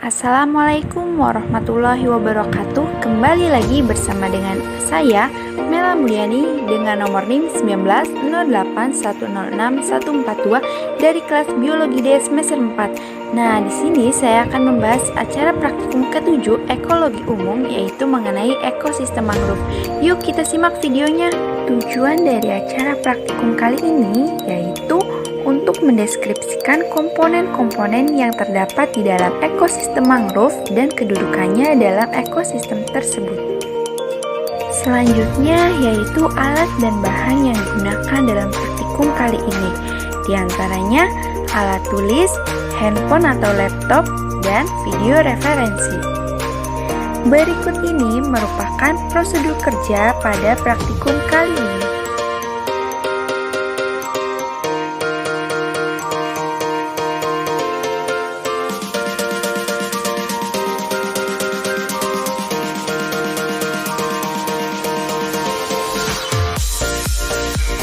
Assalamualaikum warahmatullahi wabarakatuh. Kembali lagi bersama dengan saya Mela Mulyani dengan nomor NIM 1908106142 dari kelas Biologi D semester 4. Nah, di sini saya akan membahas acara praktikum ke-7 Ekologi Umum, yaitu mengenai ekosistem mangrove. Yuk kita simak videonya. Tujuan dari acara praktikum kali ini yaitu untuk mendeskripsikan komponen-komponen yang terdapat di dalam ekosistem mangrove dan kedudukannya dalam ekosistem tersebut. Selanjutnya yaitu alat dan bahan yang digunakan dalam praktikum kali ini. Di antaranya alat tulis, handphone atau laptop, dan video referensi. Berikut ini merupakan prosedur kerja pada praktikum kali ini.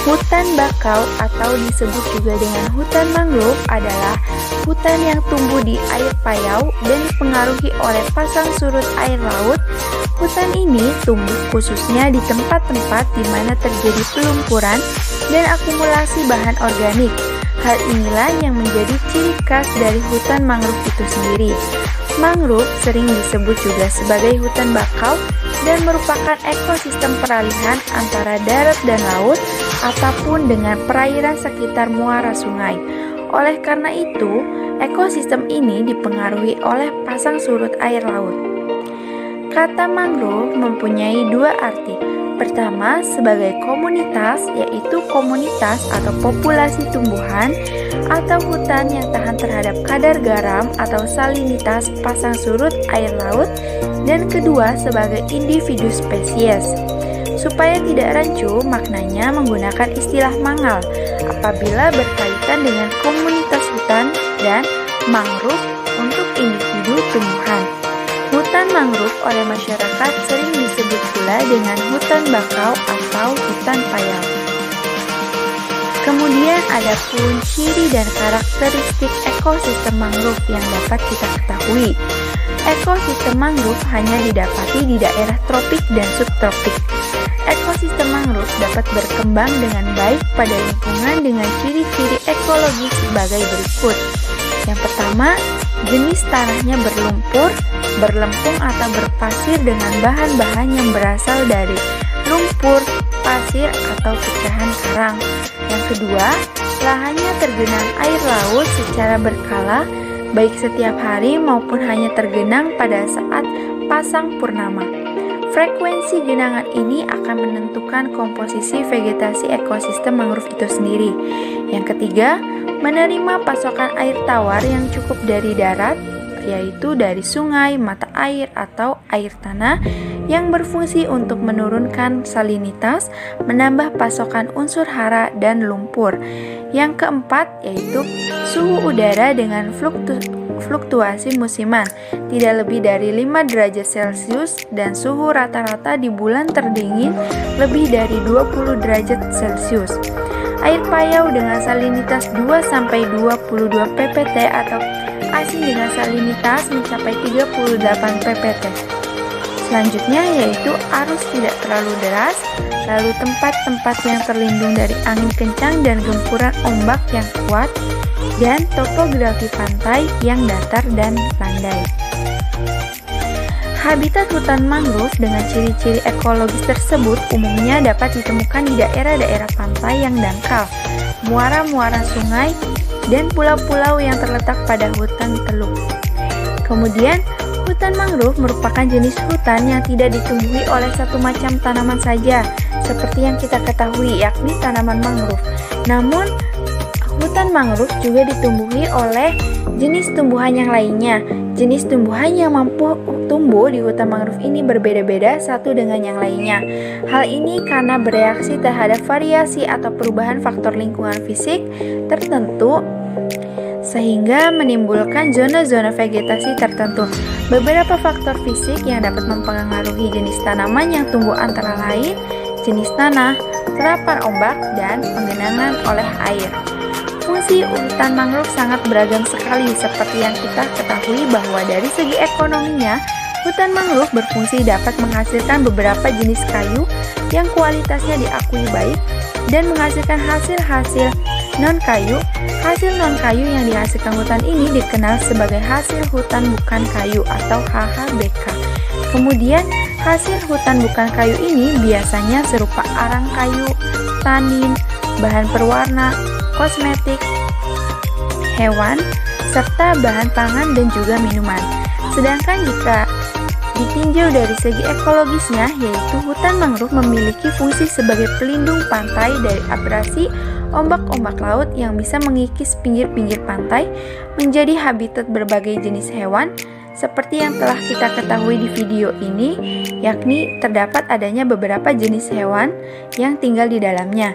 Hutan bakau atau disebut juga dengan hutan mangrove adalah hutan yang tumbuh di air payau dan dipengaruhi oleh pasang surut air laut. Hutan ini tumbuh khususnya di tempat-tempat di mana terjadi pelumpuran dan akumulasi bahan organik. Hal inilah yang menjadi ciri khas dari hutan mangrove itu sendiri. Mangrove sering disebut juga sebagai hutan bakau dan merupakan ekosistem peralihan antara darat dan laut ataupun dengan perairan sekitar muara sungai. Oleh karena itu, ekosistem ini dipengaruhi oleh pasang surut air laut. Kata mangrove mempunyai dua arti. Pertama, sebagai komunitas, yaitu komunitas atau populasi tumbuhan atau hutan yang tahan terhadap kadar garam atau salinitas pasang surut air laut. Dan kedua, sebagai individu spesies. Supaya tidak rancu, maknanya menggunakan istilah mangal apabila berkaitan dengan komunitas hutan dan mangrove untuk individu tumbuhan. Hutan mangrove oleh masyarakat sering disebut pula dengan hutan bakau atau hutan payau. Kemudian ada pun ciri dan karakteristik ekosistem mangrove yang dapat kita ketahui. Ekosistem mangrove hanya didapati di daerah tropik dan subtropik. Ekosistem mangrove dapat berkembang dengan baik pada lingkungan dengan ciri-ciri ekologis sebagai berikut. Yang pertama, jenis tanahnya berlumpur, berlempung atau berpasir dengan bahan-bahan yang berasal dari lumpur, pasir, atau pecahan karang. Yang kedua, lahannya tergenang air laut secara berkala, baik setiap hari maupun hanya tergenang pada saat pasang purnama. Frekuensi genangan ini akan menentukan komposisi vegetasi ekosistem mangrove itu sendiri. Yang ketiga, menerima pasokan air tawar yang cukup dari darat, yaitu dari sungai, mata air, atau air tanah yang berfungsi untuk menurunkan salinitas, menambah pasokan unsur hara dan lumpur. Yang keempat, yaitu suhu udara dengan fluktuasi musiman, tidak lebih dari 5 derajat Celcius, dan suhu rata-rata di bulan terdingin lebih dari 20 derajat Celcius. Air payau dengan salinitas 2-22 ppt atau asin dengan salinitas mencapai 38 ppt. Selanjutnya yaitu arus tidak terlalu deras, lalu tempat-tempat yang terlindung dari angin kencang dan gempuran ombak yang kuat, dan topografi pantai yang datar dan landai. Habitat hutan mangrove dengan ciri-ciri ekologis tersebut umumnya dapat ditemukan di daerah-daerah pantai yang dangkal, muara-muara sungai, dan pulau-pulau yang terletak pada hutan teluk. Kemudian, hutan mangrove merupakan jenis hutan yang tidak ditumbuhi oleh satu macam tanaman saja, seperti yang kita ketahui, yakni tanaman mangrove. Namun, hutan mangrove juga ditumbuhi oleh jenis tumbuhan yang lainnya. Jenis tumbuhan yang mampu tumbuh di hutan mangrove ini berbeda-beda satu dengan yang lainnya. Hal ini karena bereaksi terhadap variasi atau perubahan faktor lingkungan fisik tertentu sehingga menimbulkan zona-zona vegetasi tertentu. Beberapa faktor fisik yang dapat mempengaruhi jenis tanaman yang tumbuh antara lain jenis tanah, serapan ombak, dan penggenangan oleh air. Fungsi hutan mangrove sangat beragam sekali, seperti yang kita ketahui bahwa dari segi ekonominya, hutan mangrove berfungsi dapat menghasilkan beberapa jenis kayu yang kualitasnya diakui baik dan menghasilkan hasil-hasil non-kayu. Hasil non-kayu yang dihasilkan hutan ini dikenal sebagai hasil hutan bukan kayu atau HHBK. Kemudian, hasil hutan bukan kayu ini biasanya serupa arang kayu, tanin, bahan perwarna, kosmetik, hewan, serta bahan pangan dan juga minuman. Sedangkan jika ditinjau dari segi ekologisnya, yaitu hutan mangrove memiliki fungsi sebagai pelindung pantai dari abrasi ombak-ombak laut yang bisa mengikis pinggir-pinggir pantai, menjadi habitat berbagai jenis hewan, seperti yang telah kita ketahui di video ini, yakni terdapat adanya beberapa jenis hewan yang tinggal di dalamnya.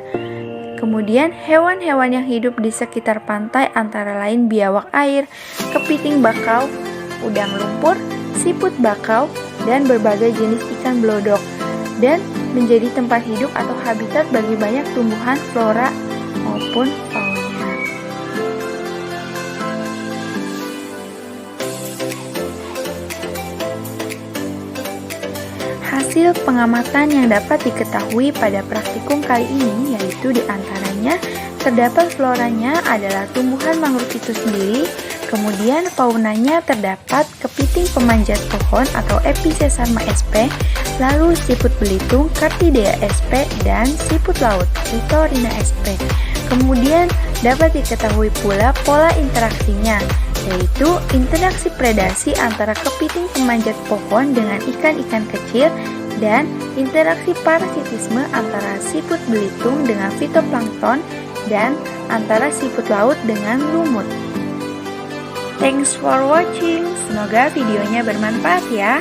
Kemudian, hewan-hewan yang hidup di sekitar pantai antara lain biawak air, kepiting bakau, udang lumpur, siput bakau, dan berbagai jenis ikan belodok, dan menjadi tempat hidup atau habitat bagi banyak tumbuhan flora maupun fauna. Hasil pengamatan yang dapat diketahui pada praktikum kali ini yaitu diantaranya terdapat floranya adalah tumbuhan mangrove itu sendiri, kemudian faunanya terdapat kepiting pemanjat pohon atau Episesarma sp, lalu siput belitung Cartidea sp, dan siput laut Littorina sp. Kemudian dapat diketahui pula pola interaksinya, yaitu interaksi predasi antara kepiting pemanjat pohon dengan ikan-ikan kecil dan interaksi parasitisme antara siput belitung dengan fitoplankton dan antara siput laut dengan lumut. Thanks for watching, semoga videonya bermanfaat ya.